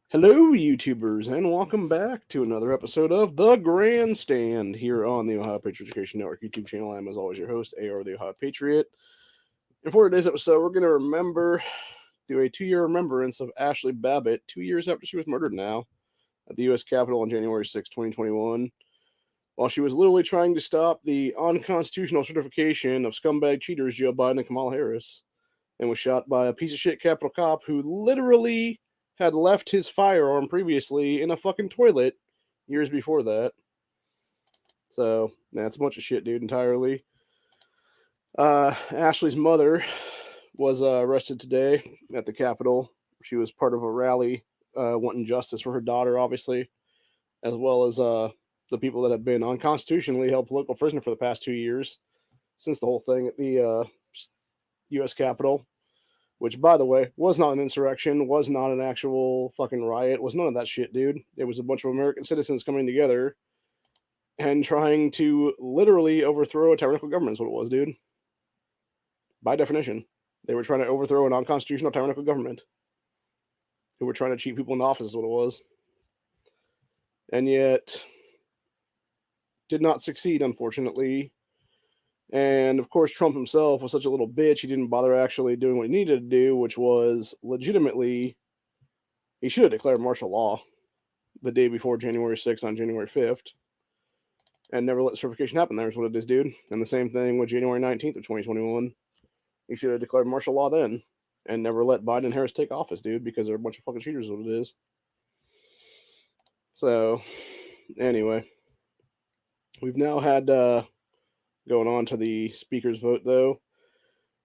Hello, YouTubers, and welcome back to another episode of The Grandstand here on the Ohio Patriot Education Network YouTube channel. I'm, as always, your host, AR the Ohio Patriot. And for today's episode, we're going to do a 2 year remembrance of Ashli Babbitt 2 years after she was murdered now at the U.S. Capitol on January 6, 2021, while she was literally trying to stop the unconstitutional certification of scumbag cheaters Joe Biden and Kamala Harris, and was shot by a piece of shit Capitol cop who literally had left his firearm previously in a fucking toilet years before that. So, that's a bunch of shit, dude, entirely. Ashli's mother was arrested today at the Capitol. She was part of a rally wanting justice for her daughter, obviously, as well as the people that have been unconstitutionally held political prisoner for the past 2 years since the whole thing at the U.S. Capitol, which, by the way, was not an insurrection, was not an actual fucking riot, was none of that shit, dude. It was a bunch of American citizens coming together and trying to literally overthrow a tyrannical government is what it was, dude. By definition. They were trying to overthrow an unconstitutional tyrannical government who were trying to cheat people into office is what it was. And yet, did not succeed, unfortunately. And of course, Trump himself was such a little bitch, he didn't bother actually doing what he needed to do, which was legitimately, he should have declared martial law the day before January 6th on January 5th and never let the certification happen. There's what it is, dude. And the same thing with January 19th of 2021. He should have declared martial law then and never let Biden and Harris take office, dude, because they're a bunch of fucking cheaters, is what it is. So, anyway, we've now had, going on to the speaker's vote, though,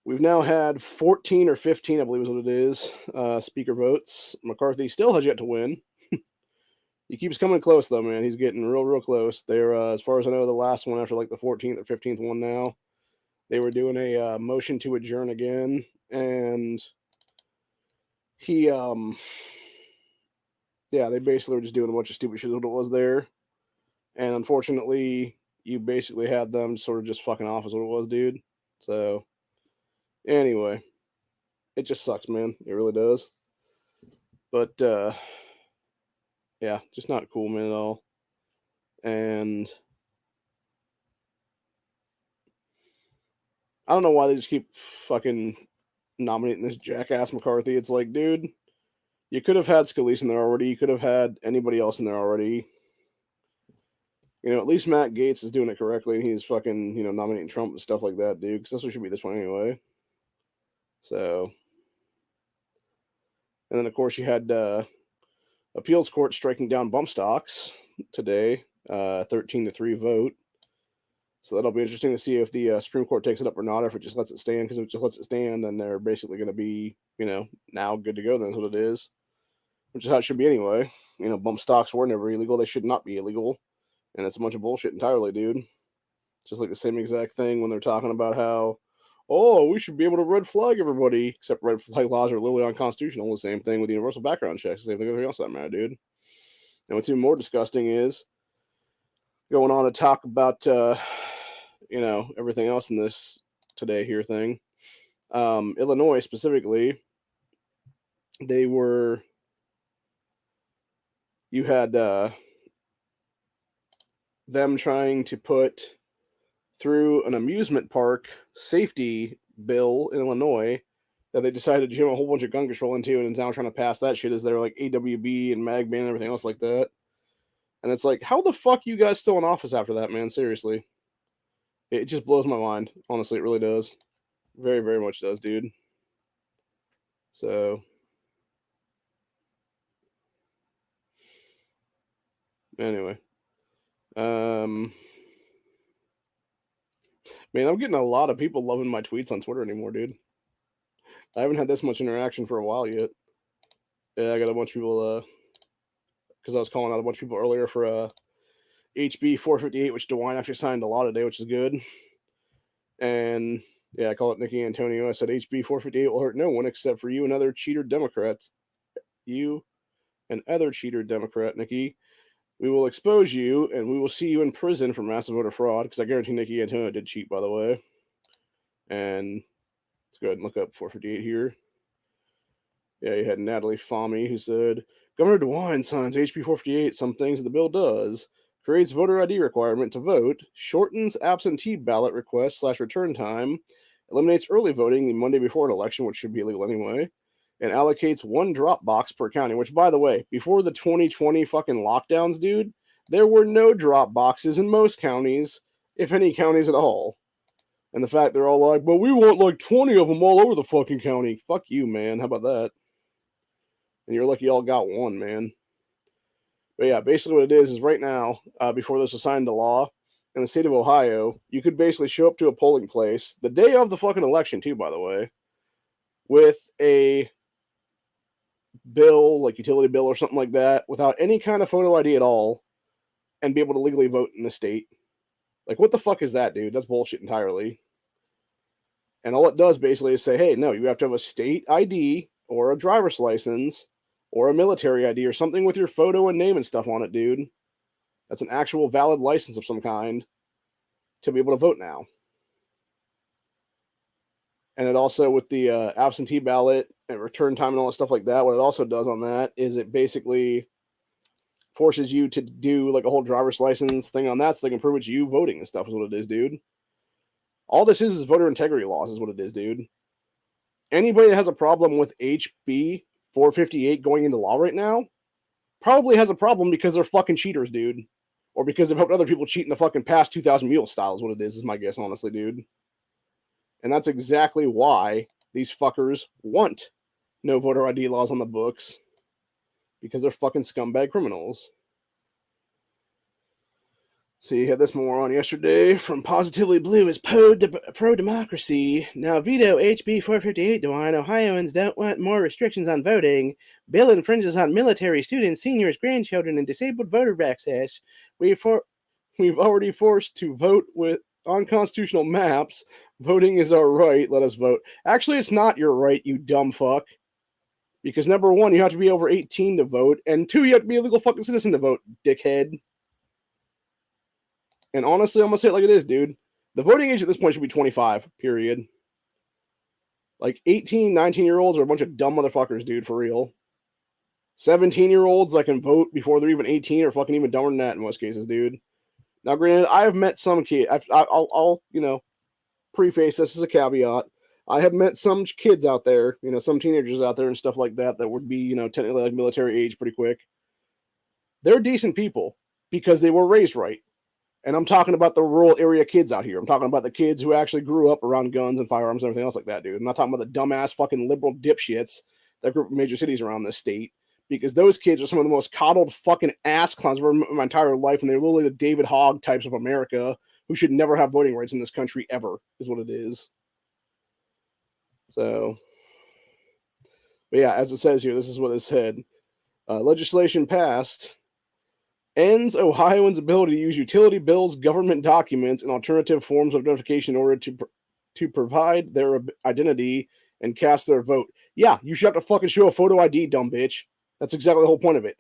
we've now had 14 or 15, I believe is what it is, speaker votes. McCarthy still has yet to win. He keeps coming close, though, man. He's getting real close. They're, as far as I know, the last one after like the 14th or 15th one now, they were doing a motion to adjourn again, and he, yeah, they basically were just doing a bunch of stupid shit what it was there, and unfortunately, you basically had them sort of just fucking off is what it was, dude. So, anyway, it just sucks, man. It really does. But, yeah, just not cool, man, at all. And I don't know why they just keep fucking nominating this jackass McCarthy. It's like, dude, you could have had Scalise in there already. You could have had anybody else in there already. You know, at least Matt Gaetz is doing it correctly, and he's fucking, nominating Trump and stuff like that, dude, because that's what should be this one anyway. So, and then, of course, you had appeals court striking down bump stocks today, 13-3 vote. So that'll be interesting to see if the Supreme Court takes it up or not, or if it just lets it stand. Because if it just lets it stand, then they're basically going to be, now good to go. Then that's what it is, which is how it should be anyway. Bump stocks were never illegal; they should not be illegal, and it's a bunch of bullshit entirely, dude. Just like the same exact thing when they're talking about how, oh, we should be able to red flag everybody, except red flag laws are literally unconstitutional. The same thing with universal background checks. The same thing with everything else that matter, dude. And what's even more disgusting is going on to talk about, everything else in this today here thing. Illinois specifically, you had them trying to put through an amusement park safety bill in Illinois that they decided to jam a whole bunch of gun control into, and now trying to pass that shit as they're like AWB and MAG ban and everything else like that. And it's like, how the fuck you guys still in office after that, man? Seriously. It just blows my mind. Honestly, it really does. Very much does, dude. So, anyway. Man, I'm getting a lot of people loving my tweets on Twitter anymore, dude. I haven't had this much interaction for a while yet. Yeah, I got a bunch of people, because I was calling out a bunch of people earlier for HB 458, which DeWine actually signed a law today, which is good. And yeah, I call it Nikki Antonio. I said HB 458 will hurt no one except for you and other cheater Democrats. You and other cheater Democrat, Nikki. We will expose you and we will see you in prison for massive voter fraud, because I guarantee Nikki Antonio did cheat, by the way. And let's go ahead and look up 458 here. Yeah, you had Natalie Fahmy who said, Governor DeWine signs HB 458. Some things the bill does. Creates voter ID requirement to vote. Shortens absentee ballot request / return time. Eliminates early voting the Monday before an election, which should be illegal anyway. And allocates one drop box per county, which, by the way, before the 2020 fucking lockdowns, dude, there were no drop boxes in most counties, if any counties at all. And the fact they're all like, but we want like 20 of them all over the fucking county. Fuck you, man. How about that? And you're lucky y'all got one, man. But yeah, basically what it is right now, before this was signed into law, in the state of Ohio, you could basically show up to a polling place the day of the fucking election, too, by the way, with a bill, like utility bill or something like that, without any kind of photo ID at all, and be able to legally vote in the state. Like, what the fuck is that, dude? That's bullshit entirely. And all it does basically is say, hey, no, you have to have a state ID or a driver's license or a military ID or something with your photo and name and stuff on it, dude. That's an actual valid license of some kind to be able to vote now. And it also, with the absentee ballot and return time and all that stuff like that, what it also does on that is it basically forces you to do like a whole driver's license thing on that so they can prove it's you voting and stuff is what it is, dude. All this is voter integrity laws is what it is, dude. Anybody that has a problem with HB 458 going into law right now probably has a problem because they're fucking cheaters, dude. Or because they've helped other people cheat in the fucking past 2000 mule style is what it is my guess, honestly, dude. And that's exactly why these fuckers want no voter ID laws on the books. Because they're fucking scumbag criminals. So you had this moron yesterday from Positively Blue is pro-democracy. Now veto HB 458, DeWine. Ohioans don't want more restrictions on voting. Bill infringes on military students, seniors, grandchildren, and disabled voter access. We've already forced to vote with unconstitutional maps. Voting is our right. Let us vote. Actually, it's not your right, you dumb fuck. Because number one, you have to be over 18 to vote, and two, you have to be a legal fucking citizen to vote, dickhead. And honestly, I'm gonna say it like it is, dude. The voting age at this point should be 25, period. Like 18, 19-year-olds are a bunch of dumb motherfuckers, dude, for real. 17-year-olds that can vote before they're even 18 are fucking even dumber than that in most cases, dude. Now, granted, I have met some kids. I'll preface this as a caveat. I have met some kids out there, some teenagers out there and stuff like that would be, technically like military age pretty quick. They're decent people because they were raised right. And I'm talking about the rural area kids out here. I'm talking about the kids who actually grew up around guns and firearms and everything else like that, dude. I'm not talking about the dumbass fucking liberal dipshits that grew up in major cities around this state. Because those kids are some of the most coddled fucking ass clowns of my entire life. And they're literally the David Hogg types of America who should never have voting rights in this country ever, is what it is. So, but yeah, as it says here, this is what it said. Legislation passed ends Ohioans' ability to use utility bills, government documents, and alternative forms of identification in order to provide their identity and cast their vote. Yeah, you should have to fucking show a photo ID, dumb bitch. That's exactly the whole point of it,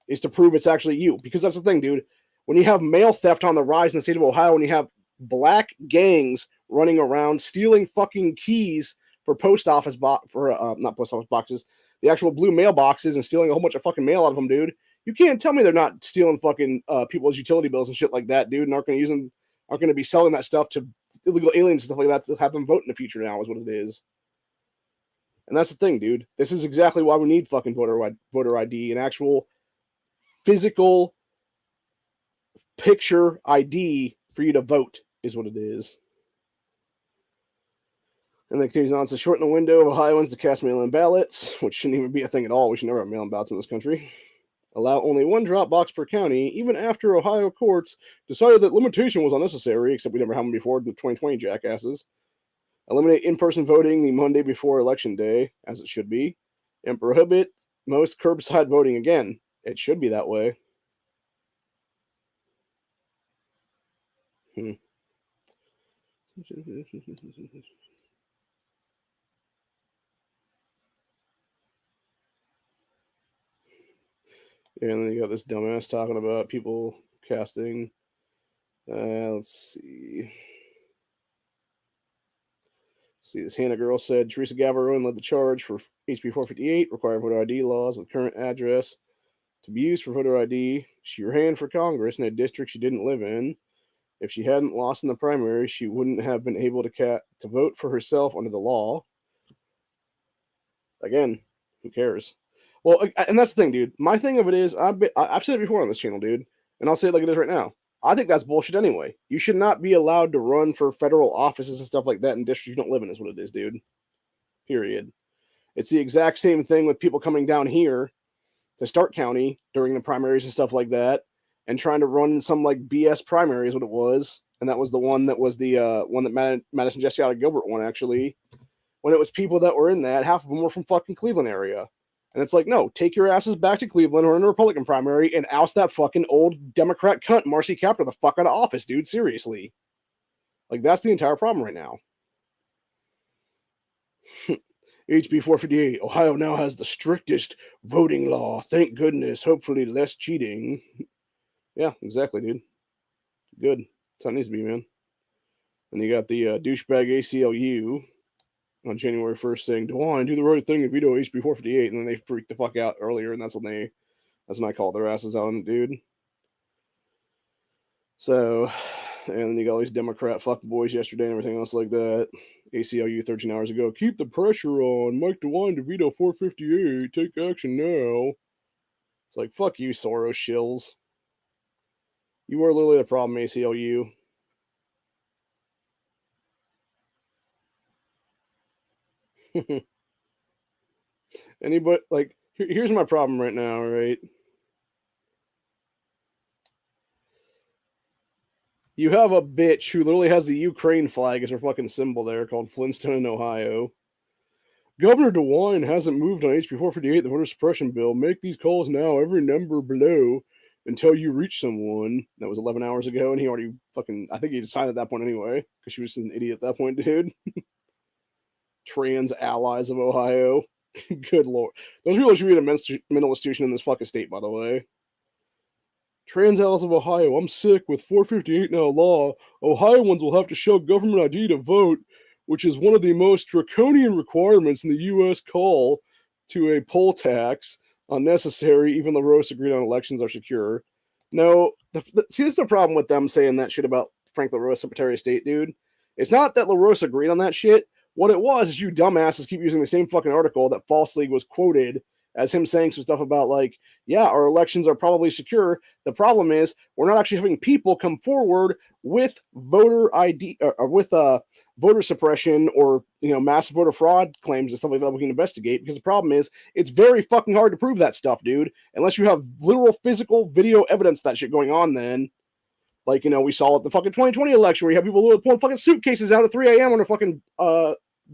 is to prove it's actually you. Because that's the thing, dude. When you have mail theft on the rise in the state of Ohio, when you have black gangs running around stealing fucking keys for not post office boxes, the actual blue mailboxes and stealing a whole bunch of fucking mail out of them, dude. You can't tell me they're not stealing fucking people's utility bills and shit like that, dude, and aren't going to be selling that stuff to illegal aliens and stuff like that to have them vote in the future now is what it is. And that's the thing, dude. This is exactly why we need fucking voter ID, an actual physical picture ID for you to vote is what it is. And then continues on to shorten the window of Ohioans to cast mail-in ballots, which shouldn't even be a thing at all. We should never have mail-in ballots in this country. Allow only one drop box per county, even after Ohio courts decided that limitation was unnecessary, except we never had them before in the 2020 jackasses. Eliminate in-person voting the Monday before Election Day, as it should be. And prohibit most curbside voting again. It should be that way. Yeah, and then you got this dumbass talking about people casting. Let's see. See, this Hannah girl said Teresa Gavarone led the charge for HB 458, required voter ID laws with current address to be used for voter ID. She ran for Congress in a district she didn't live in. If she hadn't lost in the primary, she wouldn't have been able to vote for herself under the law. Again, who cares? Well, and that's the thing, dude. My thing of it is, I've said it before on this channel, dude, and I'll say it like it is right now. I think that's bullshit anyway. You should not be allowed to run for federal offices and stuff like that in districts you don't live in, is what it is, dude. Period. It's the exact same thing with people coming down here to Stark County during the primaries and stuff like that, and trying to run some like BS primary is what it was. And that was the one that was the one that Madison Jesse out of Gilbert won, actually. When it was people that were in that, half of them were from fucking Cleveland area. And it's like, no, take your asses back to Cleveland or in a Republican primary and oust that fucking old Democrat cunt, Marcy Kaptur, the fuck out of office, dude. Seriously. Like, that's the entire problem right now. HB 458, Ohio now has the strictest voting law. Thank goodness. Hopefully less cheating. Yeah, exactly, dude. Good. That's how it needs to be, man. And you got the douchebag ACLU on January 1st saying, DeWine, do the right thing and veto HB 458. And then they freaked the fuck out earlier, and that's when I called their asses on, dude. So, and then you got all these Democrat fuckboys yesterday and everything else like that. ACLU 13 hours ago. Keep the pressure on. Mike DeWine to veto 458. Take action now. It's like, fuck you, Soros shills. You are literally the problem, ACLU. Anybody, like, here's my problem right now, right? You have a bitch who literally has the Ukraine flag as her fucking symbol there, called Flintstone in Ohio. Governor DeWine hasn't moved on HB 458, the voter suppression bill. Make these calls now, every number below, until you reach someone. That was 11 hours ago, and he already I think he signed at that point anyway, because she was just an idiot at that point, dude. Trans allies of Ohio. Good lord. Those people should be in a mental institution in this fucking state, by the way. Trans allies of Ohio, I'm sick. With 458 now law, Ohioans will have to show government ID to vote, which is one of the most draconian requirements in the U.S. call to a poll tax. Unnecessary, even though Rose agreed on elections are secure. No, see, this is the problem with them saying that shit about Frank LaRose, Secretary of State, dude. It's not that LaRose agreed on that shit. What it was is you dumbasses keep using the same fucking article that falsely was quoted as him saying some stuff about, like, yeah, our elections are probably secure. The problem is we're not actually having people come forward with voter ID or with voter suppression or, you know, massive voter fraud claims and stuff like that we can investigate, because the problem is it's very fucking hard to prove that stuff, dude, unless you have literal physical video evidence of that shit going on. Then, like, you know, we saw at the fucking 2020 election where you have people who pulling fucking suitcases out at 3 a.m. on their fucking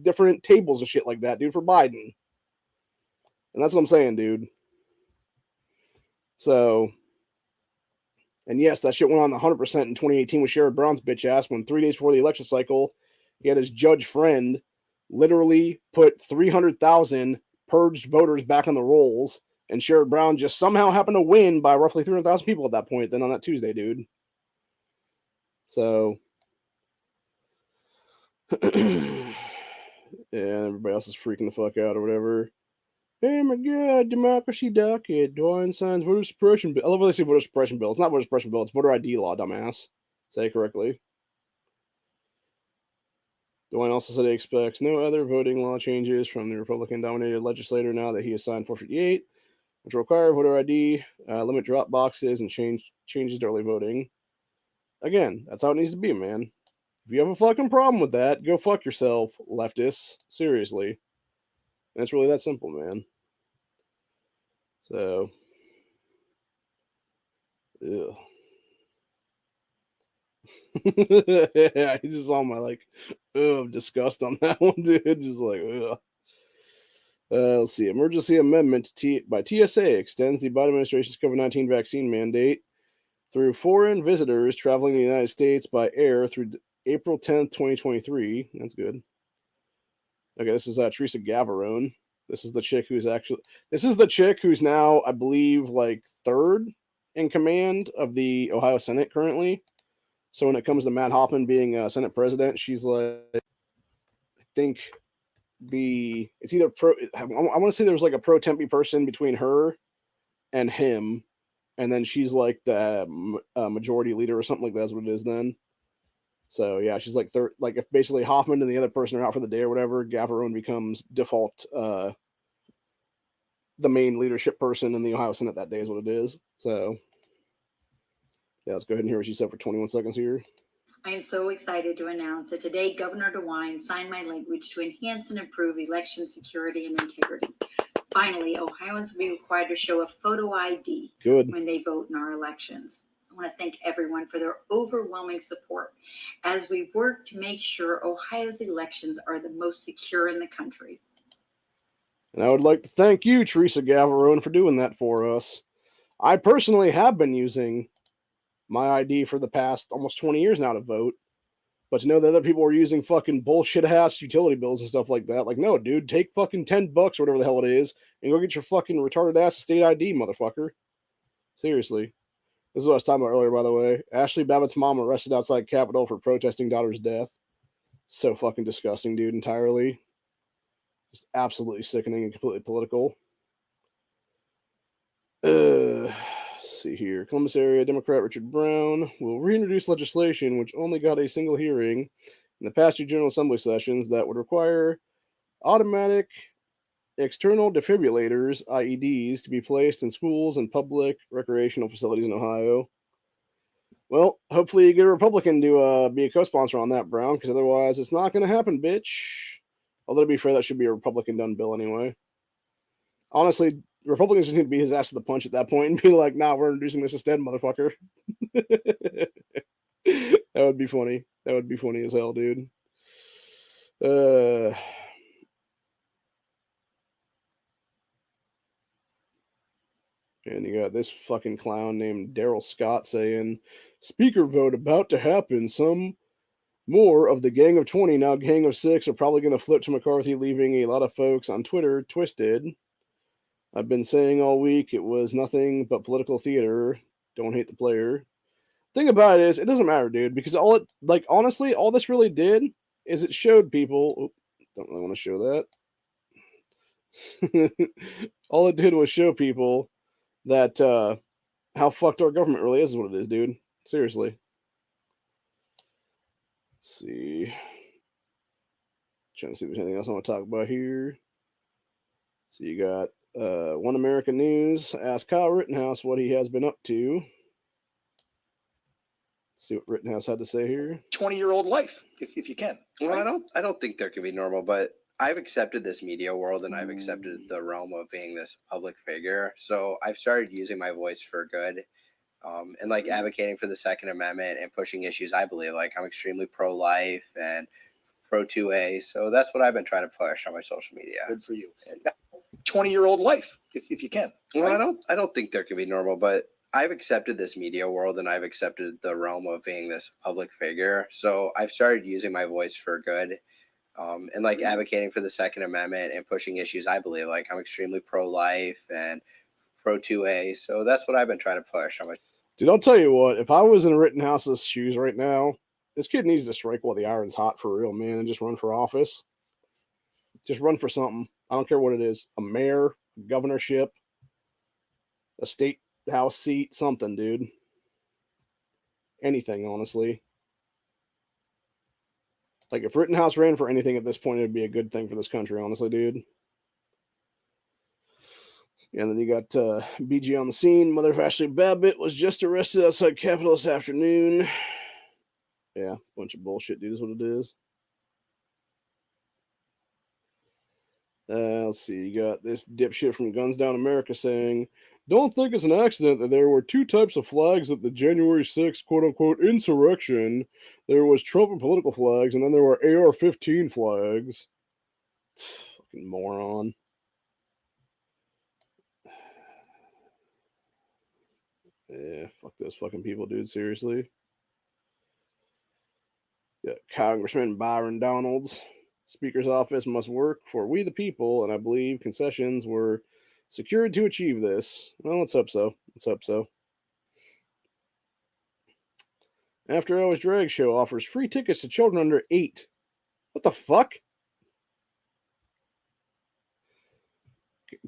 different tables and shit like that, dude, for Biden. And that's what I'm saying, dude. So, and yes, that shit went on 100% in 2018 with Sherrod Brown's bitch ass, when 3 days before the election cycle, he had his judge friend literally put 300,000 purged voters back on the rolls, and Sherrod Brown just somehow happened to win by roughly 300,000 people at that point, then on that Tuesday, dude. So, yeah, everybody else is freaking the fuck out or whatever. Hey, my God, democracy docket. DeWine signs voter suppression bill. I love how they say voter suppression bill. It's not voter suppression bill. It's voter ID law, dumbass. Say it correctly. DeWine also said he expects no other voting law changes from the Republican-dominated legislature now that he has signed 458, which will require voter ID, limit drop boxes, and changes to early voting. Again, that's how it needs to be, man. If you have a fucking problem with that, go fuck yourself, leftists. Seriously. And it's really that simple, man. So, ew. Yeah, he just saw my, like, disgust on that one, dude. Just like, ugh. Let's see. Emergency amendment by TSA extends the Biden administration's COVID-19 vaccine mandate through foreign visitors traveling to the United States by air through April 10th, 2023. That's good. Okay, this is Teresa Gavarone. This is the chick who's now, I believe, like, third in command of the Ohio Senate currently. So when it comes to Matt Hoffman being Senate president, she's like think it's either I want to say there's like a pro tempy person between her and him, and then she's like the majority leader or something like that's what it is then. So yeah, she's like third. Like if basically Hoffman and the other person are out for the day or whatever, Gavarone becomes default the main leadership person in the Ohio Senate that day is what it is. So yeah, let's go ahead and hear what she said for 21 seconds here. I am so excited to announce that today Governor DeWine signed my language to enhance and improve election security and integrity. Finally, Ohioans will be required to show a photo ID when they vote in our elections. I want to thank everyone for their overwhelming support as we work to make sure Ohio's elections are the most secure in the country. And I would like to thank you, Teresa Gavarone, for doing that for us. I personally have been using my ID for the past almost 20 years now to vote. But to know that other people are using fucking bullshit ass utility bills and stuff like that, like, no, dude, take fucking $10 or whatever the hell it is and go get your fucking retarded ass state ID, motherfucker. Seriously. This is what I was talking about earlier, by the way. Ashli Babbitt's mom arrested outside Capitol for protesting daughter's death. So fucking disgusting, dude, entirely. Just absolutely sickening and completely political. Let's see here. Columbus area Democrat Richard Brown will reintroduce legislation which only got a single hearing in the past two General Assembly sessions that would require automatic external defibrillators, IEDs, to be placed in schools and public recreational facilities in Ohio. Well, hopefully you get a Republican to be a co-sponsor on that, Brown, because otherwise it's not going to happen, bitch. Although, to be fair, that should be a Republican-done bill anyway. Honestly, Republicans just need to beat his ass to the punch at that point and be like, nah, we're introducing this instead, motherfucker. That would be funny. That would be funny as hell, dude. And you got this fucking clown named Daryl Scott saying, Speaker vote about to happen. Some more of the Gang of 20, now Gang of 6, are probably going to flip to McCarthy, leaving a lot of folks on Twitter twisted. I've been saying all week it was nothing but political theater. Don't hate the player. Thing about it is, it doesn't matter, dude, because honestly, all this really did is it showed people. Don't really want to show that. All it did was show people that how fucked our government really is what it is, dude. Seriously. Let's see. Trying to see if there's anything else I want to talk about here. So you got One American News asked Kyle Rittenhouse what he has been up to. Let's see what Rittenhouse had to say here. 20-year-old life, if you can. Well, right? I don't think there can be normal, but I've accepted this media world and I've accepted the realm of being this public figure. So I've started using my voice for good, and like advocating for the Second Amendment and pushing issues I believe. Like I'm extremely pro-life and pro-2A. So that's what I've been trying to push on my social media. Good for you. 20-year-old life, if you can. Right? Well, I don't think there can be normal, but I've accepted this media world and I've accepted the realm of being this public figure. So I've started using my voice for good, and like advocating for the Second Amendment and pushing issues I believe. Like I'm extremely pro-life and pro-2A. So that's what I've been trying to push on my. Dude, I'll tell you what, if I was in Rittenhouse's shoes right now, this kid needs to strike while the iron's hot for real, man, and just run for office. Just run for something. I don't care what it is. A mayor, a governorship, a state house seat, something, dude. Anything, honestly. Like, if Rittenhouse ran for anything at this point, it'd be a good thing for this country, honestly, dude. And then you got BG on the scene. Mother of Ashli Babbitt was just arrested outside Capitol this afternoon. Yeah, bunch of bullshit, dude, is what it is. Let's see, you got this dipshit from Guns Down America saying, don't think it's an accident that there were two types of flags at the January 6th quote-unquote insurrection. There was Trump and political flags, and then there were AR-15 flags. Fucking moron. Yeah, fuck those fucking people, dude, seriously. Yeah, Congressman Byron Donalds. Speaker's office must work for we the people, and I believe concessions were secured to achieve this. Well, let's hope so. Let's hope so. After Hours Drag Show offers free tickets to children under 8. What the fuck?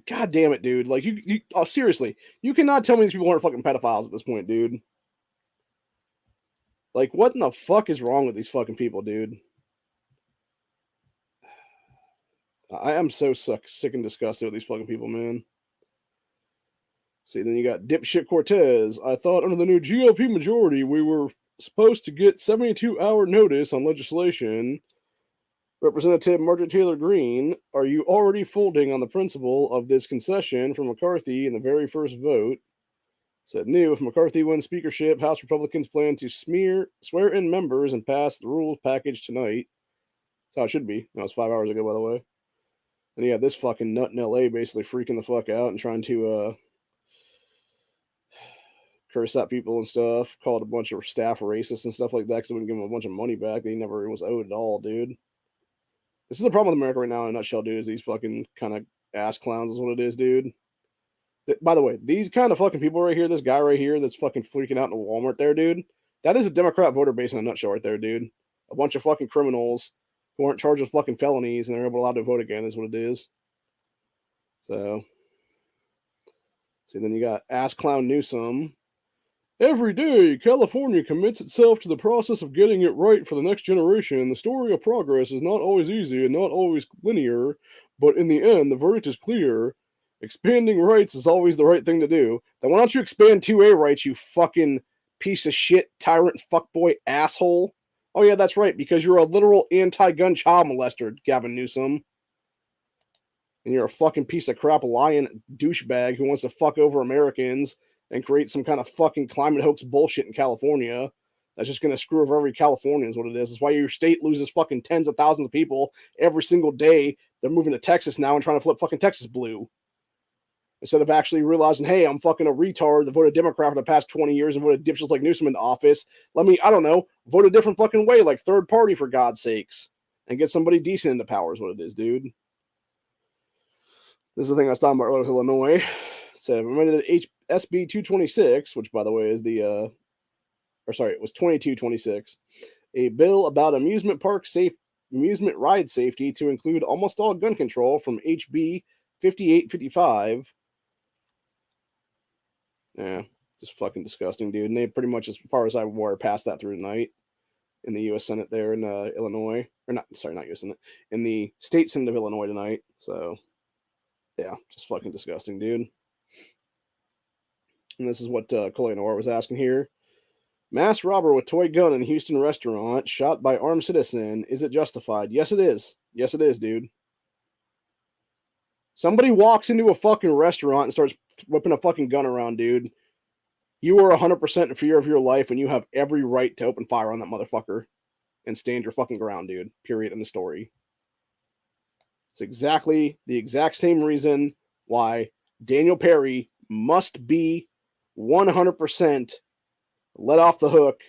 God damn it, dude. Like, oh, seriously, you cannot tell me these people aren't fucking pedophiles at this point, dude. Like, what in the fuck is wrong with these fucking people, dude? I am so sick and disgusted with these fucking people, man. See, then you got dipshit Cortez. I thought under the new GOP majority, we were supposed to get 72-hour notice on legislation. Representative Margaret Taylor Greene, are you already folding on the principle of this concession from McCarthy in the very first vote? Said new, if McCarthy wins speakership, House Republicans plan to swear in members and pass the rules package tonight. That's how it should be. That was 5 hours ago, by the way. And yeah, this fucking nut in LA basically freaking the fuck out and trying to curse at people and stuff, called a bunch of staff racist and stuff like that because they wouldn't give him a bunch of money back. They never was owed at all, dude. This is the problem with America right now in a nutshell, dude, is these fucking kind of ass clowns is what it is, dude. By the way, these kind of fucking people right here, this guy right here that's fucking freaking out in a Walmart there, dude, that is a Democrat voter base in a nutshell right there, dude. A bunch of fucking criminals who aren't charged with fucking felonies and they're allowed to vote again is what it is. So, see, then you got ass clown Newsom. Every day, California commits itself to the process of getting it right for the next generation. The story of progress is not always easy and not always linear, but in the end, the verdict is clear. Expanding rights is always the right thing to do. Then why don't you expand 2A rights, you fucking piece of shit, tyrant, fuckboy, asshole? Oh yeah, that's right, because you're a literal anti-gun child molester, Gavin Newsom. And you're a fucking piece of crap lying douchebag who wants to fuck over Americans and create some kind of fucking climate hoax bullshit in California that's just going to screw over every Californian is what it is. That's why your state loses fucking tens of thousands of people every single day. They're moving to Texas now and trying to flip fucking Texas blue. Instead of actually realizing, hey, I'm fucking a retard that voted Democrat for the past 20 years and voted dipshits like Newsom into office. Let me, I don't know, vote a different fucking way, like third party for God's sakes. And get somebody decent into power is what it is, dude. This is the thing I was talking about earlier with Illinois. So, amended SB 226, which, by the way, is it was 2226, a bill about amusement ride safety to include almost all gun control from HB 5855. Yeah, just fucking disgusting, dude. And they pretty much, as far as I'm aware, passed that through tonight in the U.S. Senate there in Illinois. Or not U.S. Senate. In the State Senate of Illinois tonight. So, yeah, just fucking disgusting, dude. And this is what Colonel was asking here. Mass robber with toy gun in Houston restaurant shot by armed citizen. Is it justified? Yes, it is. Yes, it is, dude. Somebody walks into a fucking restaurant and starts whipping a fucking gun around, dude. You are 100% in fear of your life and you have every right to open fire on that motherfucker and stand your fucking ground, dude. Period. In the story. It's exactly the exact same reason why Daniel Perry must be 100% let off the hook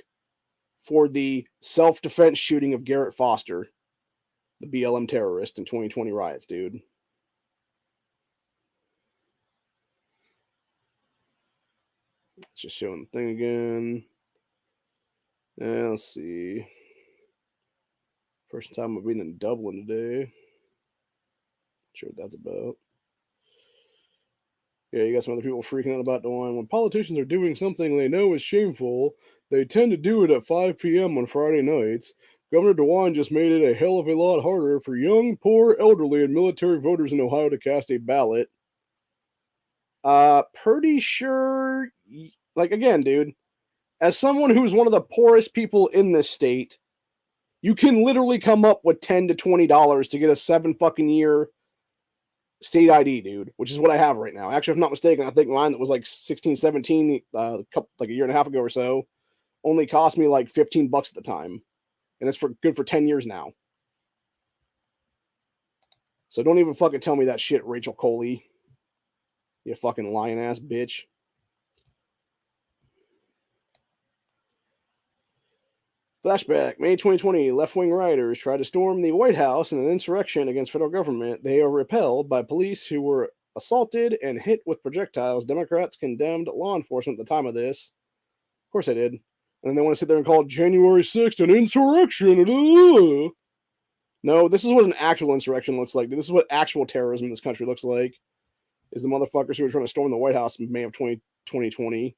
for the self-defense shooting of Garrett Foster, the BLM terrorist in 2020 riots, dude. It's just showing the thing again. Let's see. First time I've been in Dublin today. Not sure what that's about. Yeah, you got some other people freaking out about the one. When politicians are doing something they know is shameful, they tend to do it at 5 p.m. on Friday nights. Governor DeWine just made it a hell of a lot harder for young, poor, elderly, and military voters in Ohio to cast a ballot. Pretty sure, like, again, dude, as someone who's one of the poorest people in this state, you can literally come up with $10 to $20 to get a 7 fucking year state ID, dude, which is what I have right now. Actually, if I'm not mistaken, I think mine that was like 16, 17, like a year and a half ago or so, only cost me like $15 at the time. And it's good for 10 years now. So don't even fucking tell me that shit, Rachel Coley. You fucking lying ass bitch. Flashback, May 2020, left-wing rioters tried to storm the White House in an insurrection against federal government. They are repelled by police who were assaulted and hit with projectiles. Democrats condemned law enforcement at the time of this. Of course they did. And then they want to sit there and call January 6th an insurrection. No, this is what an actual insurrection looks like. This is what actual terrorism in this country looks like. is the motherfuckers who are trying to storm the White House in May of 2020.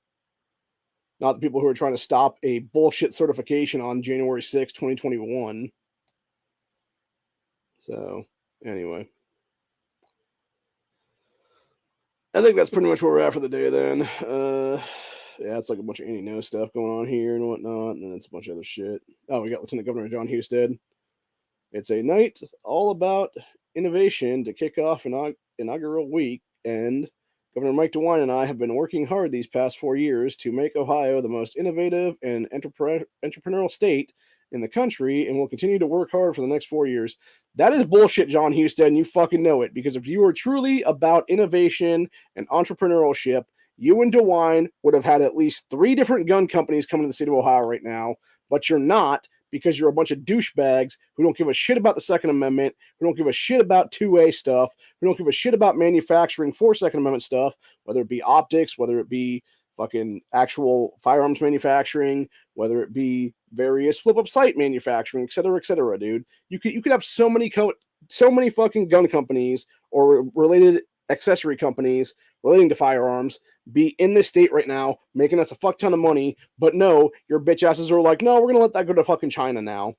Not the people who are trying to stop a bullshit certification on January 6, 2021. So, anyway. I think that's pretty much where we're at for the day then. Yeah, it's like a bunch of anti-no stuff going on here and whatnot, and then it's a bunch of other shit. Oh, we got Lieutenant Governor John Husted. It's a night all about innovation to kick off an inaugural week, and Governor Mike DeWine and I have been working hard these past 4 years to make Ohio the most innovative and entrepreneurial state in the country, and we'll continue to work hard for the next 4 years. That is bullshit, John Husted, and you fucking know it, because if you were truly about innovation and entrepreneurship, you and DeWine would have had at least 3 different gun companies coming to the state of Ohio right now, but you're not, because you're a bunch of douchebags who don't give a shit about the Second Amendment, who don't give a shit about 2A stuff, who don't give a shit about manufacturing for Second Amendment stuff, whether it be optics, whether it be fucking actual firearms manufacturing, whether it be various flip-up site manufacturing, et cetera, dude. You could have so many fucking gun companies or related accessory companies relating to firearms be in this state right now, making us a fuck ton of money, but no, your bitch asses are like, no, we're gonna let that go to fucking China now.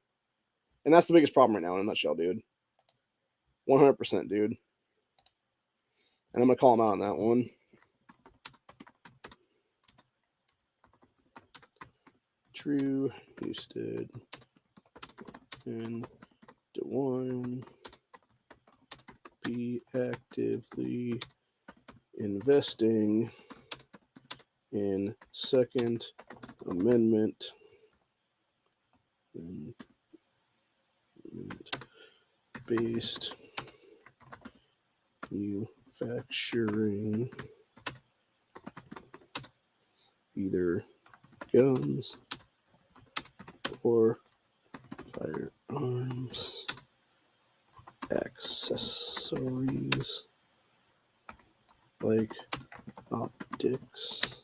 And that's the biggest problem right now in a nutshell, dude. 100%, dude. And I'm gonna call him out on that one. True, Husted, and DeWine be actively investing in Second Amendment based manufacturing, either guns or firearms accessories like optics,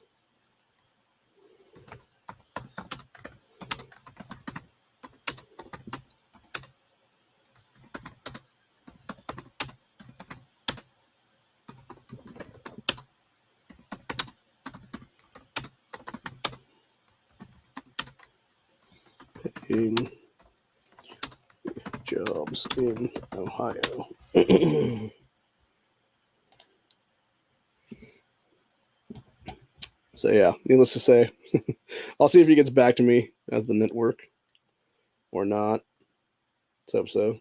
paying jobs in Ohio. So yeah, needless to say, I'll see if he gets back to me as the network or not. Let's hope so.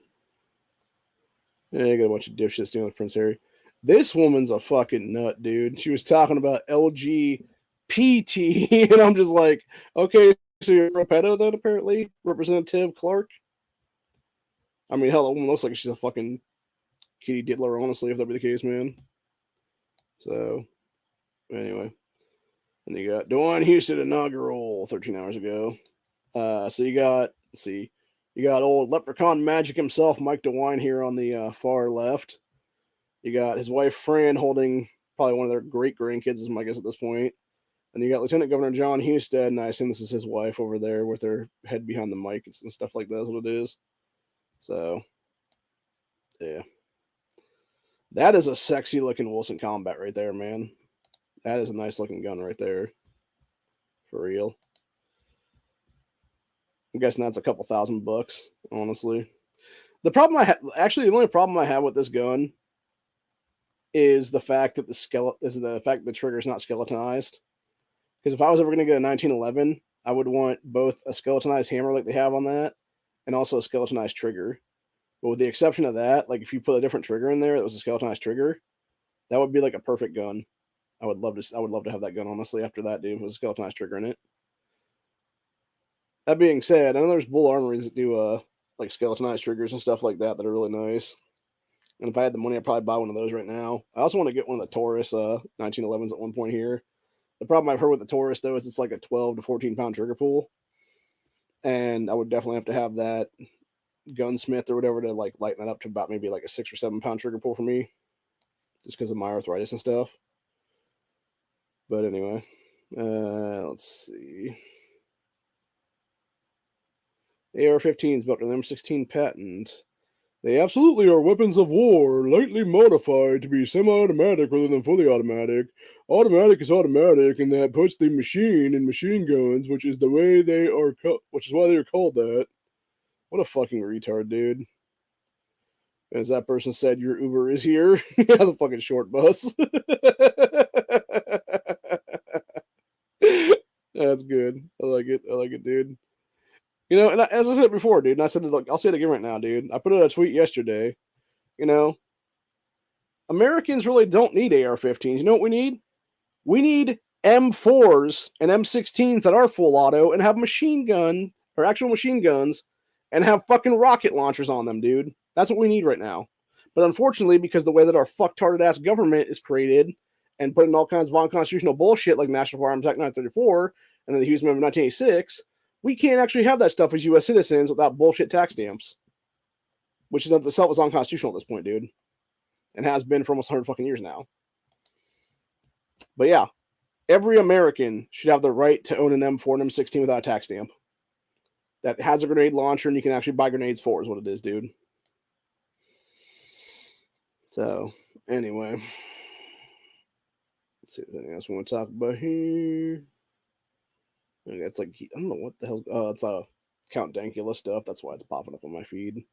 Yeah, you got a bunch of dipshits dealing with Prince Harry. This woman's a fucking nut, dude. She was talking about LGBT, and I'm just like, okay, so you're a pedo then, apparently? Representative Clark? I mean, hell, that woman looks like she's a fucking kitty diddler, honestly, if that be the case, man. So, anyway. And you got DeWine Husted inaugural 13 hours ago. So you got, let's see, you got old leprechaun magic himself, Mike DeWine, here on the far left. You got his wife, Fran, holding probably one of their great grandkids, is my guess at this point. And you got Lieutenant Governor John Husted, and I assume this is his wife over there with her head behind the mic and stuff like that is what it is. So, yeah. That is a sexy looking Wilson Combat right there, man. That is a nice looking gun right there. For real. I'm guessing that's a couple $1,000, honestly. The problem the only problem I have with this gun is the fact that the trigger is not skeletonized. Because if I was ever going to get a 1911, I would want both a skeletonized hammer like they have on that, and also a skeletonized trigger. But with the exception of that, like if you put a different trigger in there that was a skeletonized trigger, that would be like a perfect gun. I would love to have that gun, honestly, after that, dude, with a skeletonized trigger in it. That being said, I know there's bull armories that do like skeletonized triggers and stuff like that are really nice. And if I had the money, I'd probably buy one of those right now. I also want to get one of the Taurus 1911s at one point here. The problem I've heard with the Taurus, though, is it's like a 12 to 14 pound trigger pull. And I would definitely have to have that gunsmith or whatever to like lighten that up to about maybe like a 6 or 7 pound trigger pull for me. Just because of my arthritis and stuff. But anyway, let's see. AR-15 is about the number 16 patent. They absolutely are weapons of war, lightly modified to be semi-automatic rather than fully automatic. Automatic is automatic, and that puts the machine in machine guns, which is the way they are, which is why they are called that. What a fucking retard, dude! As that person said, your Uber is here. Yeah, the fucking short bus. That's good. I like it. I like it, dude. You know, and as I said before, dude, and I said it, like, I'll say it again right now, dude. I put out a tweet yesterday. You know, Americans really don't need AR-15s. You know what we need? We need M4s and M16s that are full auto and have machine gun or actual machine guns and have fucking rocket launchers on them, dude. That's what we need right now. But unfortunately, because the way that our fucktarded ass government is created and put in all kinds of unconstitutional bullshit like National Firearms Act 1934 and then the Hughes Amendment 1986, we can't actually have that stuff as U.S. citizens without bullshit tax stamps, which is itself is unconstitutional at this point, dude, and has been for almost 100 fucking years now. But yeah, every American should have the right to own an M4 and M16 without a tax stamp that has a grenade launcher and you can actually buy grenades for is what it is, dude. So, anyway. Let's see if there's anything else we want to talk about here. Okay, it's like, I don't know what the hell. Oh, it's Count Dankula stuff. That's why it's popping up on my feed.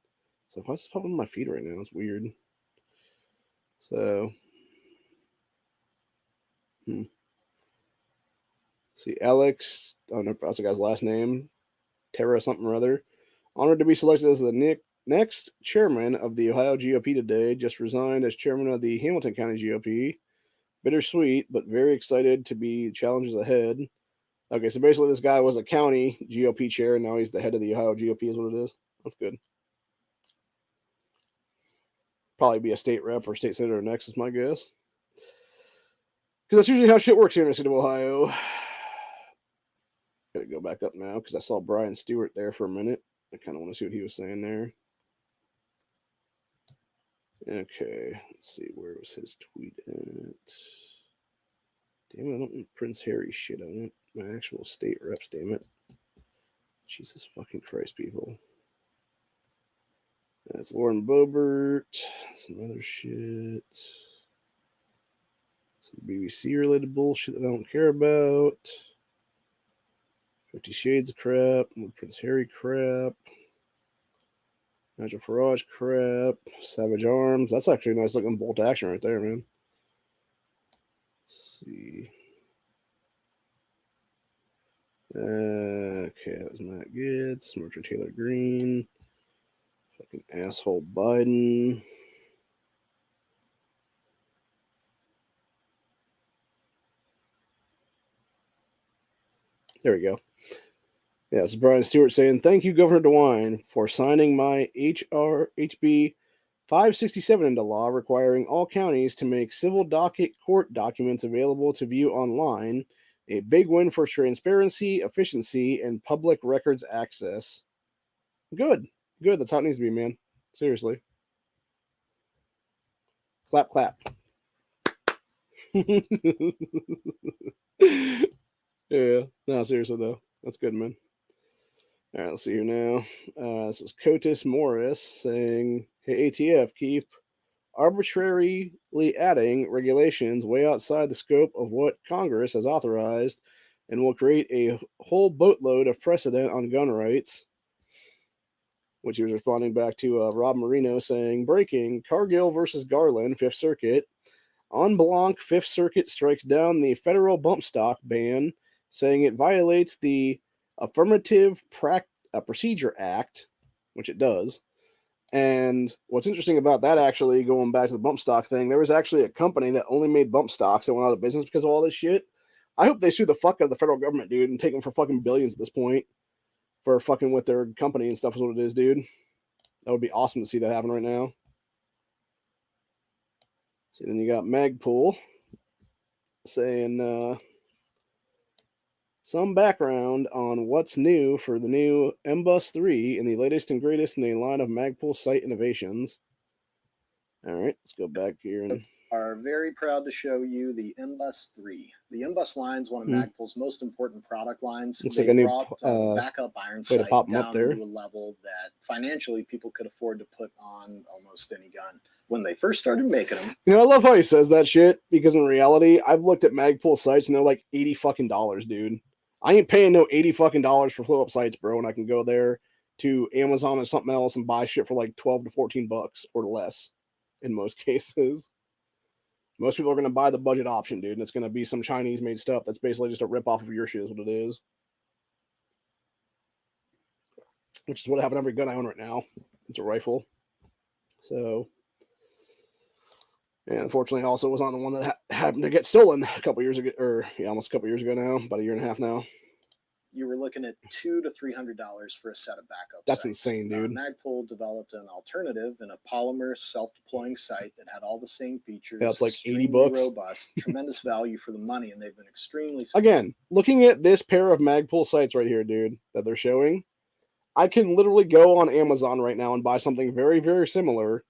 So, why is it popping on my feed right now? It's weird. So, see, Alex, I don't know if that's the guy's last name. Tara something or other. Honored to be selected as the next chairman of the Ohio GOP today. Just resigned as chairman of the Hamilton County GOP. Bittersweet, but very excited to be challenges ahead. Okay, so basically this guy was a county GOP chair, and now he's the head of the Ohio GOP is what it is. That's good. Probably be a state rep or state senator next is my guess. Because that's usually how shit works here in the state of Ohio. Gotta go back up now because I saw Brian Stewart there for a minute. I kind of want to see what he was saying there. Okay, let's see. Where was his tweet at? Damn it, I don't want Prince Harry shit. I want my actual state reps, damn it. Jesus fucking Christ, people. That's Lauren Boebert. Some other shit. Some BBC related bullshit that I don't care about. 50 Shades of crap. More Prince Harry crap. Nigel Farage crap. Savage Arms. That's actually a nice looking bolt action right there, man. Let's see. Okay, that was Matt Gaetz. Marjorie Taylor Greene. Fucking asshole Biden. There we go. Yeah, this is Brian Stewart saying, thank you, Governor DeWine, for signing my HB 567 into law, requiring all counties to make civil docket court documents available to view online. A big win for transparency, efficiency, and public records access. Good. Good. That's how it needs to be, man. Seriously. Clap, clap. Yeah. No, seriously, though. That's good, man. All right, let's see here now. This is Cotis Morris saying, hey, ATF, keep arbitrarily adding regulations way outside the scope of what Congress has authorized and will create a whole boatload of precedent on gun rights. Which he was responding back to Rob Marino saying, breaking, Cargill versus Garland, 5th Circuit. En Blanc, 5th Circuit strikes down the federal bump stock ban, saying it violates the Affirmative Procedure Act, which it does. And what's interesting about that, actually, going back to the bump stock thing, there was actually a company that only made bump stocks that went out of business because of all this shit. I hope they sue the fuck out of the federal government, dude, and take them for fucking billions at this point for fucking with their company and stuff is what it is, dude. That would be awesome to see that happen right now. So then you got Magpul saying some background on what's new for the new MBus 3 and the latest and greatest in a line of Magpul site innovations. All right, let's go back here and Are very proud to show you the MBus 3. The MBus line is one of Magpul's most important product lines. Looks They like a new brought the backup iron way to sight pop 'em up down there. to a level that financially people could afford to put on almost any gun when they first started making them. You know, I love how he says that shit because in reality, I've looked at Magpul sites and they're like $80 fucking, dude. I ain't paying no $80 fucking for flow up sites, bro. And I can go there to Amazon or something else and buy shit for like 12 to 14 bucks or less in most cases. Most people are going to buy the budget option, dude, and it's going to be some Chinese made stuff that's basically just a rip off of your shit, is what it is. Which is what I have in every gun I own right now. It's a rifle. So, and unfortunately, also was on the one that happened to get stolen a couple years ago, or yeah, almost a couple years ago now, about a year and a half now. You were looking at $200 to $300 for a set of backup That's sights. insane, dude. Magpul developed an alternative in a polymer self-deploying sight that had all the same features. Yeah, it's like 80 extremely bucks. Robust, tremendous value for the money, and they've been extremely. Again, looking at this pair of Magpul sights right here, dude, that they're showing, I can literally go on Amazon right now and buy something very, very similar.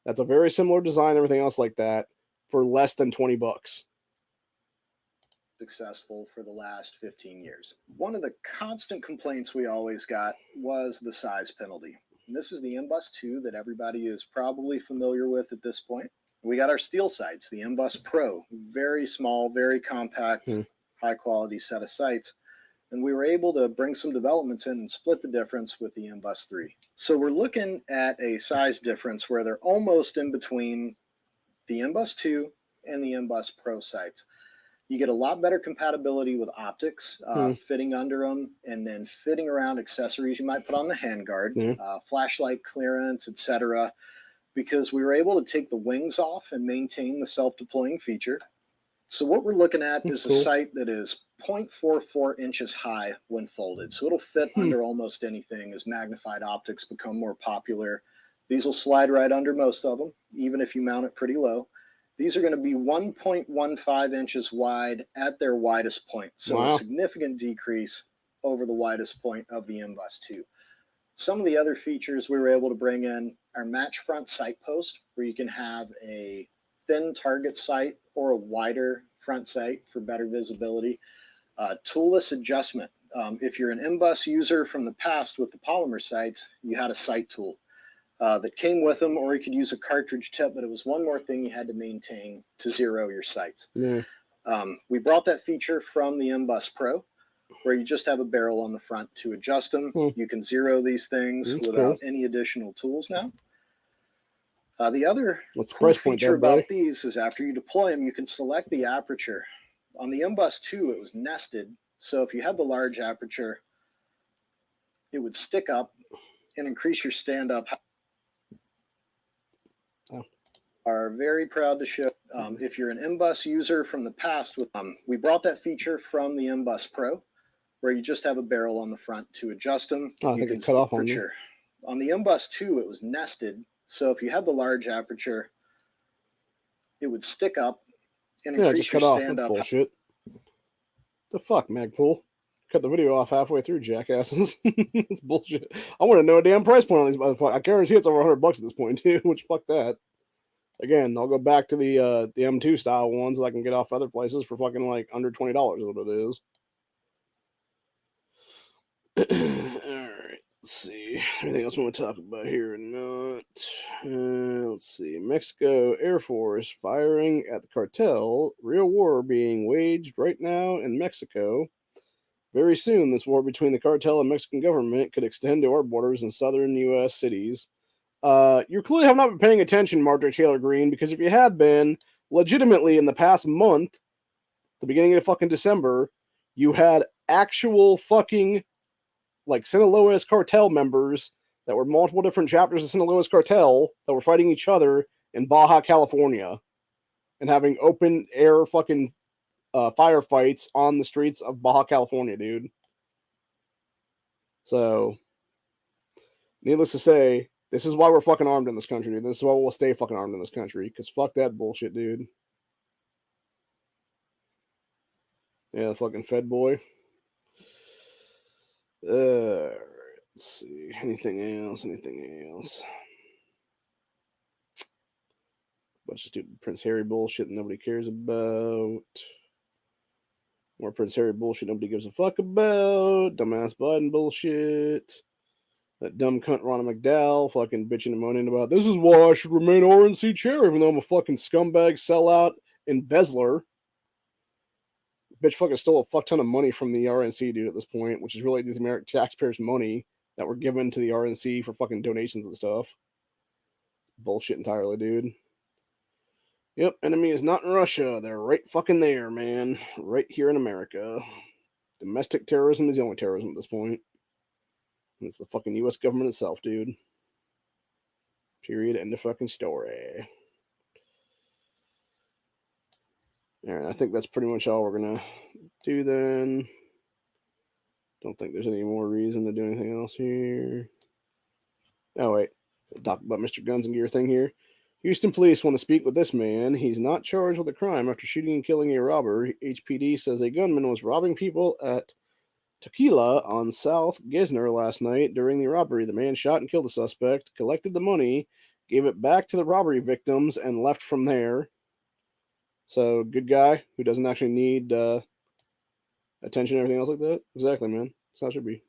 That's a very similar design, everything else like that, for less than 20 bucks. Successful for the last 15 years. One of the constant complaints we always got was the size penalty. And this is the MBus 2 that everybody is probably familiar with at this point. We got our steel sights, the MBus Pro, very small, very compact, high quality set of sights. And we were able to bring some developments in and split the difference with the MBus 3. So we're looking at a size difference where they're almost in between the MBus 2 and the MBus Pro sights. You get a lot better compatibility with optics, fitting under them, and then fitting around accessories you might put on the handguard, flashlight clearance, etc. Because we were able to take the wings off and maintain the self-deploying feature. So what we're looking at is a sight that is 0.44 inches high when folded. So it'll fit under almost anything as magnified optics become more popular. These will slide right under most of them, even if you mount it pretty low. These are going to be 1.15 inches wide at their widest point. So a significant decrease over the widest point of the MBus 2. Some of the other features we were able to bring in are match front sight post, where you can have a thin target sight or a wider front sight for better visibility. Toolless adjustment. If you're an MBus user from the past with the polymer sights, you had a sight tool that came with them, or you could use a cartridge tip, but it was one more thing you had to maintain to zero your sights. We brought that feature from the MBus Pro, where you just have a barrel on the front to adjust them. You can zero these things without any additional tools now. The other cool feature about these is after you deploy them, you can select the aperture. On the MBus 2, it was nested, so if you had the large aperture, it would stick up and increase your stand-up. Are very proud to show, if you're an MBus user from the past, we brought that feature from the MBus Pro, where you just have a barrel on the front to adjust them. I think it cut off on me. On the MBus 2, it was nested, so if you had the large aperture, it would stick up and increase just cut your off. stand-up. That's bullshit. The fuck, Magpul? Cut the video off halfway through, jackasses. It's bullshit. I want to know a damn price point on these motherfuckers. I guarantee it's over $100 at this point too. Which fuck that. Again, I'll go back to the M2 style ones that I can get off other places for fucking like under $20 is what it is. Alright, let's see. Anything else we want to talk about here or not? Let's see. Mexico Air Force firing at the cartel. Real war being waged right now in Mexico. Very soon, this war between the cartel and Mexican government could extend to our borders in southern U.S. cities. You clearly have not been paying attention, Marjorie Taylor Greene, because if you had been, legitimately in the past month, the beginning of fucking December, you had actual fucking like Sinaloa's cartel members that were multiple different chapters of Sinaloa's cartel that were fighting each other in Baja, California, and having open air fucking firefights on the streets of Baja, California, dude. So, needless to say, this is why we're fucking armed in this country, dude. This is why we'll stay fucking armed in this country, because fuck that bullshit, dude. Yeah, the fucking Fed boy. Let's see. Anything else? Bunch of stupid Prince Harry bullshit that nobody cares about. More Prince Harry bullshit nobody gives a fuck about. Dumbass Biden bullshit. That dumb cunt Ronald McDowell fucking bitching and moaning about, this is why I should remain RNC chair, even though I'm a fucking scumbag, sellout, embezzler. Bitch fucking stole a fuck ton of money from the RNC, dude, at this point, which is really these American taxpayers' money that were given to the RNC for fucking donations and stuff. Bullshit entirely, dude. Yep, enemy is not in Russia. They're right fucking there, man. Right here in America. Domestic terrorism is the only terrorism at this point. And it's the fucking U.S. government itself, dude. Period. End of fucking story. Alright, I think that's pretty much all we're gonna do then. Don't think there's any more reason to do anything else here. Oh, wait. Talk about Mr. Guns and Gear thing here. Houston police want to speak with this man. He's not charged with a crime after shooting and killing a robber. HPD says a gunman was robbing people at Tequila on South Gesner last night. During the robbery, the man shot and killed the suspect, collected the money, gave it back to the robbery victims, and left from there. So, good guy who doesn't actually need attention and everything else like that. Exactly, man. That's how it should be.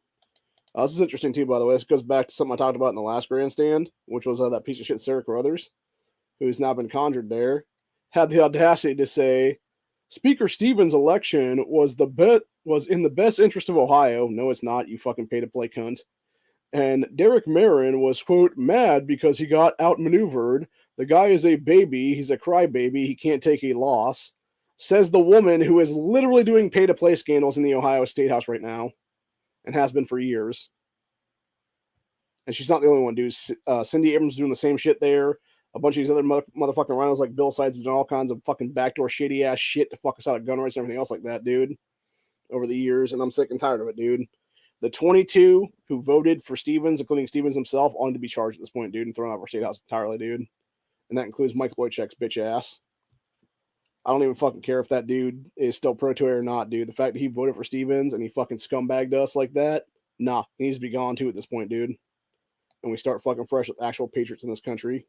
This is interesting, too, by the way. This goes back to something I talked about in the last Grandstand, which was that piece of shit Sarah Carruthers, who's now been conjured there, had the audacity to say, Speaker Stevens' election was in the best interest of Ohio. No, it's not. You fucking pay-to-play cunt. And Derek Marin was, quote, mad because he got outmaneuvered. The guy is a baby. He's a crybaby. He can't take a loss. Says the woman who is literally doing pay-to-play scandals in the Ohio State House right now and has been for years. And she's not the only one, dude. Cindy Abrams is doing the same shit there. A bunch of these other motherfucking rhinos like Bill Sides have done all kinds of fucking backdoor shady-ass shit to fuck us out of gun rights and everything else like that, dude, over the years, and I'm sick and tired of it, dude. The 22 who voted for Stevens, including Stevens himself, ought to be charged at this point, dude, and thrown out of our state house entirely, dude. And that includes Mike Wojciech's bitch ass. I don't even fucking care if that dude is still pro-Toy or not, dude. The fact that he voted for Stevens and he fucking scumbagged us like that, nah, he needs to be gone, too, at this point, dude. And we start fucking fresh with actual patriots in this country.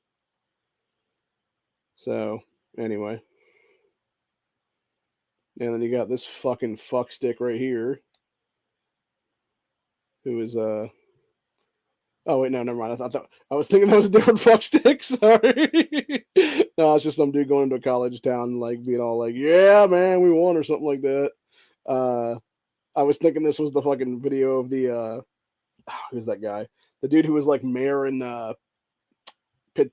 So, anyway. And then you got this fucking fuckstick right here. Who is, oh, wait, no, never mind. I was thinking that was a different fuckstick. Sorry. No, it's just some dude going into a college town, like, being all like, yeah, man, we won, or something like that. I was thinking this was the fucking video of the, who's that guy? The dude who was, like, mayor in,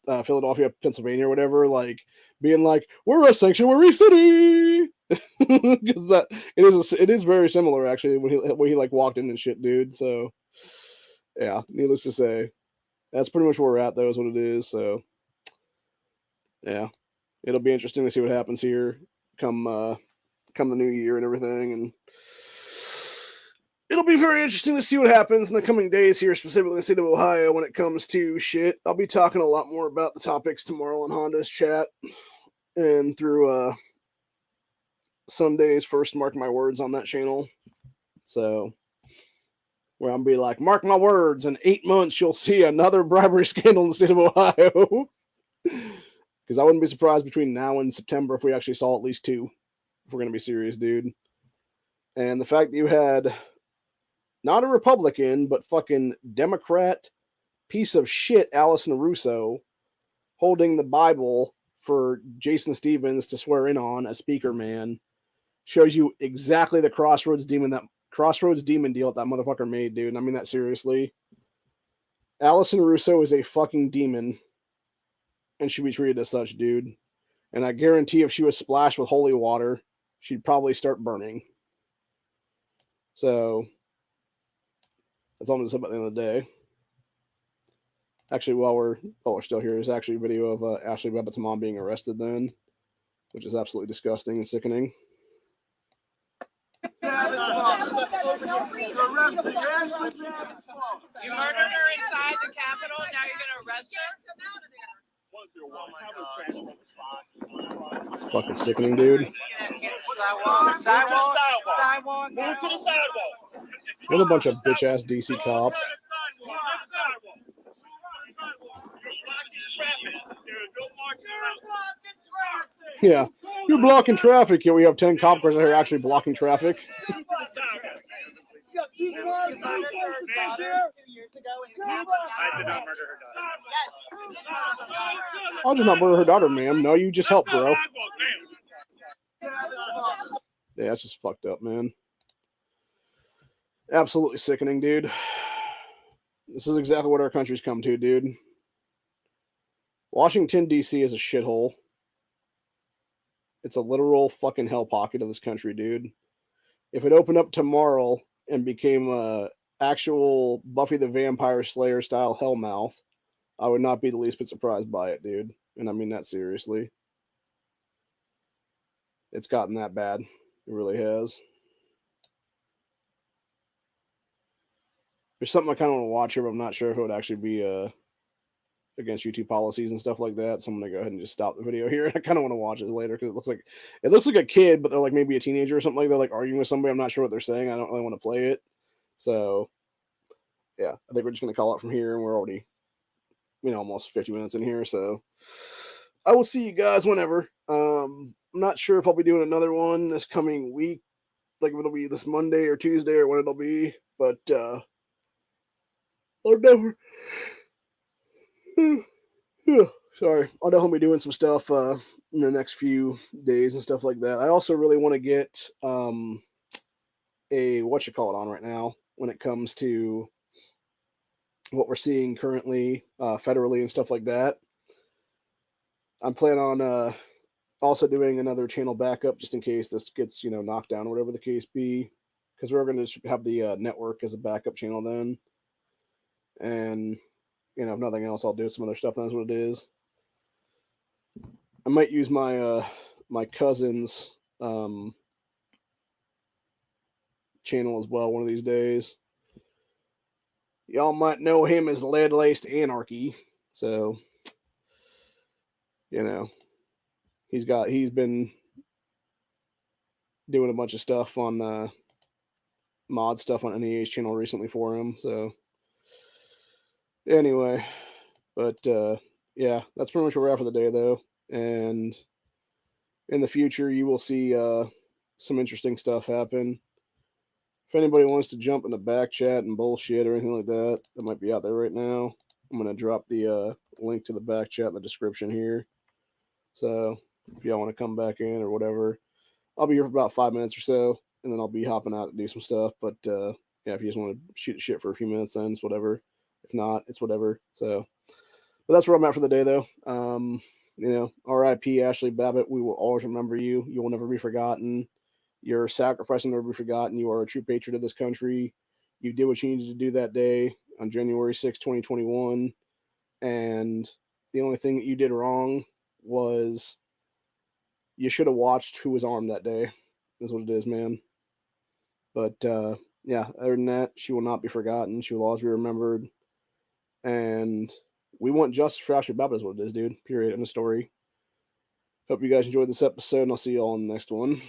Philadelphia, Pennsylvania, or whatever, like being like, "We're a sanctuary city," because it is very similar actually when he like walked in and shit, dude. So yeah, needless to say, that's pretty much where we're at. Though is what it is. So yeah, it'll be interesting to see what happens here come the new year and everything, and it'll be very interesting to see what happens in the coming days here, specifically in the state of Ohio, when it comes to shit. I'll be talking a lot more about the topics tomorrow on Honda's chat and through Sunday's first Mark My Words on that channel. So, where I'm going to be like, mark my words, in 8 months you'll see another bribery scandal in the state of Ohio. Because I wouldn't be surprised between now and September if we actually saw at least 2. If we're going to be serious, dude. And the fact that you had not a Republican, but fucking Democrat piece of shit Allison Russo holding the Bible for Jason Stevens to swear in on as Speaker, man, shows you exactly the Crossroads Demon deal that motherfucker made, dude. And I mean that seriously. Allison Russo is a fucking demon and should be treated as such, dude. And I guarantee if she was splashed with holy water, she'd probably start burning. So that's all I'm going to say about the end of the day. Actually, while we're still here, there's actually a video of Ashli Babbitt's mom being arrested then, which is absolutely disgusting and sickening. You murdered her inside the Capitol, now you're going to arrest her? It's fucking sickening, dude. Sidewalk. Move to the sidewalk. What a bunch of bitch-ass DC cops. Yeah. You're blocking traffic. Yeah, we have 10 cop cars out here actually blocking traffic. I did not murder her daughter. I'll just not murder her daughter, ma'am. No, you just help, bro. Yeah, that's just fucked up, man. Absolutely sickening, dude. This is exactly what our country's come to, dude. Washington, D.C. is a shithole. It's a literal fucking hell pocket of this country, dude. If it opened up tomorrow and became a actual Buffy the Vampire Slayer style hellmouth, I would not be the least bit surprised by it, dude. And I mean that seriously. It's gotten that bad. It really has. There's something I kind of want to watch here, but I'm not sure if it would actually be against YouTube policies and stuff like that. So I'm gonna go ahead and just stop the video here. I kind of want to watch it later because it looks like a kid, but they're like maybe a teenager or something like that, like arguing with somebody. I'm not sure what they're saying. I don't really want to play it. So yeah, I think we're just gonna call it from here, and we're already, almost 50 minutes in here. So I will see you guys whenever. I'm not sure if I'll be doing another one this coming week, like if it'll be this Monday or Tuesday or when it'll be, but I'll never. Sorry, I'll definitely be doing some stuff in the next few days and stuff like that. I also really want to get a on right now when it comes to what we're seeing currently federally and stuff like that. I'm planning on also doing another channel backup just in case this gets knocked down or whatever the case be, because we're going to have the network as a backup channel then, and if nothing else, I'll do some other stuff. That's what it is. I might use my my cousin's channel as well one of these days. Y'all might know him as Lead Laced Anarchy. So, he's been doing a bunch of stuff on mod stuff on NEA's channel recently for him. So anyway, but yeah, that's pretty much where we're at for the day though. And in the future, you will see some interesting stuff happen. If anybody wants to jump in the back chat and bullshit or anything like that, that might be out there right now. I'm going to drop the link to the back chat in the description here. So if y'all want to come back in or whatever, I'll be here for about 5 minutes or so, and then I'll be hopping out to do some stuff. But yeah, if you just want to shoot shit for a few minutes, then it's whatever. If not, it's whatever. So, but that's where I'm at for the day, though. R.I.P. Ashli Babbitt. We will always remember you. You will never be forgotten. Your sacrifice will never be forgotten. You are a true patriot of this country. You did what you needed to do that day on January 6, 2021. And the only thing that you did wrong was you should have watched who was armed that day. That's what it is, man. But yeah, other than that, she will not be forgotten. She will always be remembered. And we want justice for Ashli Babbitt is what it is, dude. Period. End of story. Hope you guys enjoyed this episode, and I'll see you all in the next one.